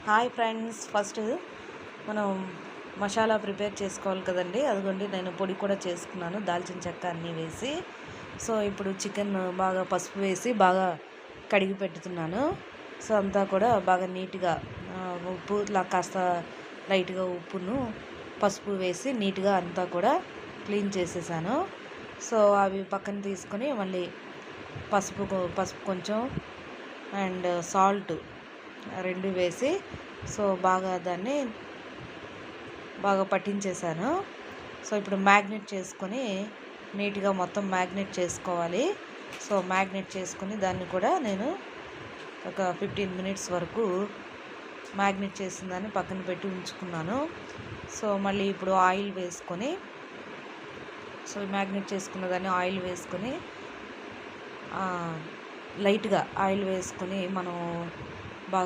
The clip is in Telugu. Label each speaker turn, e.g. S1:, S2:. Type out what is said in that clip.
S1: హాయ్ ఫ్రెండ్స్, ఫస్ట్ మనం మసాలా ప్రిపేర్ చేసుకోవాలి కదండి. అదిగోండి నేను పొడి కూడా చేసుకున్నాను, దాల్చిన చెక్క అన్నీ వేసి. సో ఇప్పుడు చికెన్ బాగా పసుపు వేసి బాగా కడిగి పెట్టుతున్నాను. సో అంతా కూడా బాగా నీట్గా ఉప్పు కాస్త లైట్గా ఉప్పును పసుపు వేసి నీట్గా అంతా కూడా క్లీన్ చేసేసాను. సో అవి పక్కన తీసుకొని మళ్ళీ పసుపు కొంచెం అండ్ సాల్ట్ రెండు వేసి సో బాగా దాన్ని బాగా పట్టించేసాను. సో ఇప్పుడు మ్యాగ్నెట్ చేసుకొని నీట్గా మొత్తం మ్యాగ్నెట్ చేసుకోవాలి. సో మ్యాగ్నెట్ చేసుకొని దాన్ని కూడా నేను ఒక 15 మినిట్స్ వరకు మ్యాగ్నెట్ చేసిన దాన్ని పక్కన పెట్టి ఉంచుకున్నాను. సో మళ్ళీ ఇప్పుడు ఆయిల్ వేసుకొని సో మ్యాగ్నెట్ చేసుకున్న దాన్ని ఆయిల్ వేసుకొని లైట్గా ఆయిల్ వేసుకొని మనం బాగా